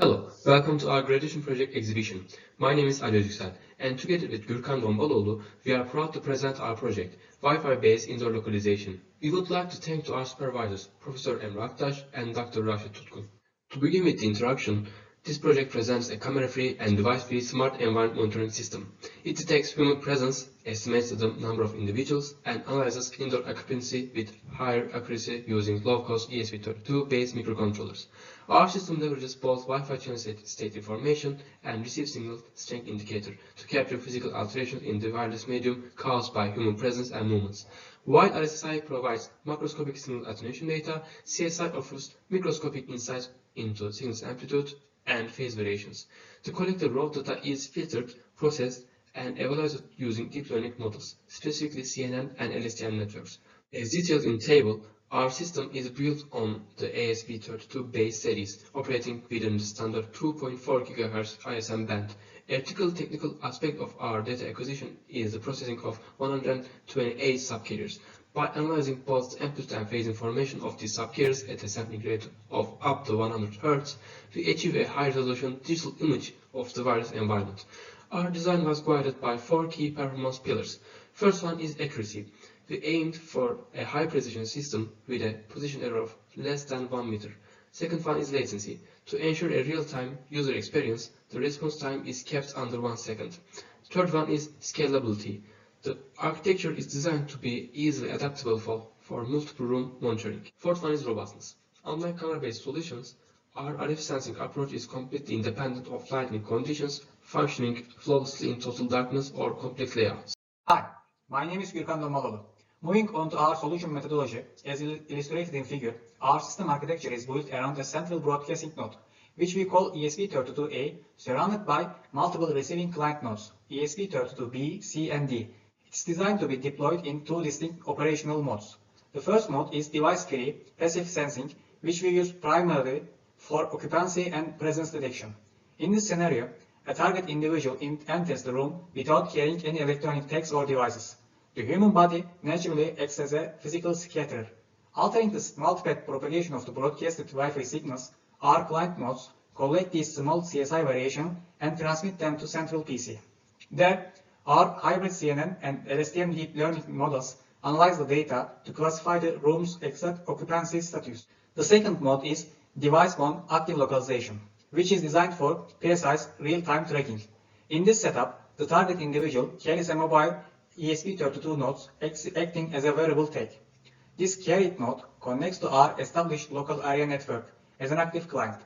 Hello, welcome to our graduation project exhibition. My name is Ali Yüksel, and together with Gürkan Gombaloğlu, we are proud to present our project, Wi-Fi based indoor localization. We would like to thank to our supervisors, Professor Emre Aktaş and Dr. Rashid Tutkun. To begin with the introduction, this project presents a camera-free and device-free smart environment monitoring system. It detects human presence, estimates the number of individuals, and analyzes indoor occupancy with higher accuracy using low-cost ESP32-based microcontrollers. Our system leverages both Wi-Fi channel state information and receive signal strength indicator to capture physical alterations in the wireless medium caused by human presence and movements. While RSSI provides macroscopic signal attenuation data, CSI offers microscopic insights into signal's amplitude and phase variations. The collected raw data is filtered, processed, and evaluated using deep learning models, specifically CNN and LSTM networks. As detailed in the table, our system is built on the ESP32 base series, operating within the standard 2.4 GHz ISM band. A critical technical aspect of our data acquisition is the processing of 128 subcarriers. By analyzing both the amplitude and phase information of these subcarriers at a sampling rate of up to 100 Hz, we achieve a high-resolution digital image of the wireless environment. Our design was guided by four key performance pillars. First one is accuracy. We aimed for a high-precision system with a position error of less than 1 meter. Second one is latency. To ensure a real-time user experience, the response time is kept under 1 second. Third one is scalability. The architecture is designed to be easily adaptable for multiple room monitoring. Fourth one is robustness. Unlike camera-based solutions, our RF sensing approach is completely independent of lighting conditions, functioning flawlessly in total darkness or complex layouts. Hi, my name is Gürkan Gombaloğlu. Moving on to our solution methodology, as illustrated in figure, our system architecture is built around a central broadcasting node, which we call ESP32A, surrounded by multiple receiving client nodes, ESP32B, C, and D. It's designed to be deployed in two distinct operational modes. The first mode is device-free passive sensing, which we use primarily for occupancy and presence detection. In this scenario, a target individual enters the room without carrying any electronic tags or devices. The human body naturally acts as a physical scatterer. Altering the multipath propagation of the broadcasted Wi-Fi signals, our client nodes collect these small CSI variations and transmit them to central PC. There, our hybrid CNN and LSTM deep learning models analyze the data to classify the room's exact occupancy status. The second mode is device-bound active localization, which is designed for precise real-time tracking. In this setup, the target individual carries a mobile ESP32 node acting as a wearable tag. This carried node connects to our established local area network as an active client.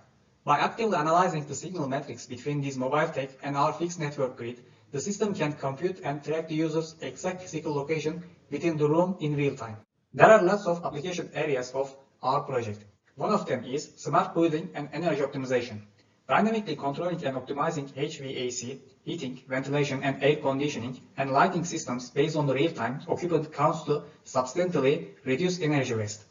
By actively analyzing the signal metrics between these mobile tag and our fixed network grid, the system can compute and track the user's exact physical location within the room in real time. There are lots of application areas of our project. One of them is smart building and energy optimization. Dynamically controlling and optimizing HVAC, heating, ventilation, and air conditioning, and lighting systems based on the real-time occupant counts to substantially reduce energy waste.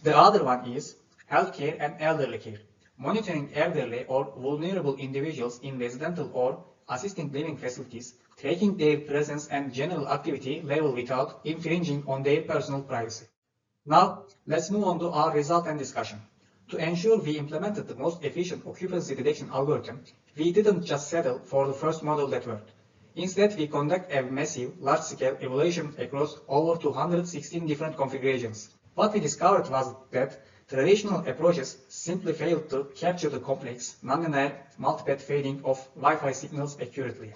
The other one is healthcare and elderly care. Monitoring elderly or vulnerable individuals in residential or assisted living facilities, tracking their presence and general activity level without infringing on their personal privacy. Now, let's move on to our result and discussion. To ensure we implemented the most efficient occupancy detection algorithm, we didn't just settle for the first model that worked. Instead, we conduct a massive, large-scale evaluation across over 216 different configurations. What we discovered was that traditional approaches simply failed to capture the complex, nonlinear, multipath fading of Wi-Fi signals accurately.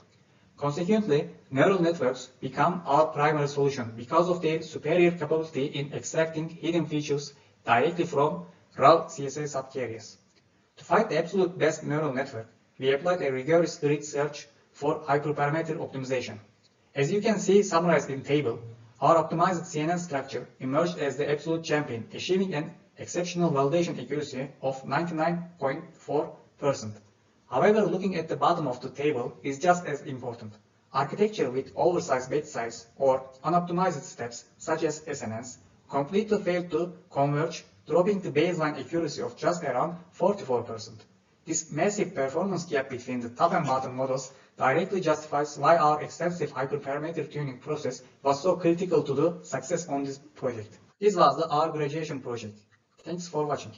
Consequently, neural networks become our primary solution because of their superior capability in extracting hidden features directly from raw CSI subcarriers. To find the absolute best neural network, we applied a rigorous grid search for hyperparameter optimization. As you can see summarized in the table, our optimized CNN structure emerged as the absolute champion, achieving an exceptional validation accuracy of 99.4%. However, looking at the bottom of the table is just as important. Architecture with oversized bit size or unoptimized steps, such as SNNs, completely failed to converge, dropping the baseline accuracy of just around 44%. This massive performance gap between the top and bottom models directly justifies why our extensive hyperparameter tuning process was so critical to the success on this project. This was our graduation project. Thanks for watching.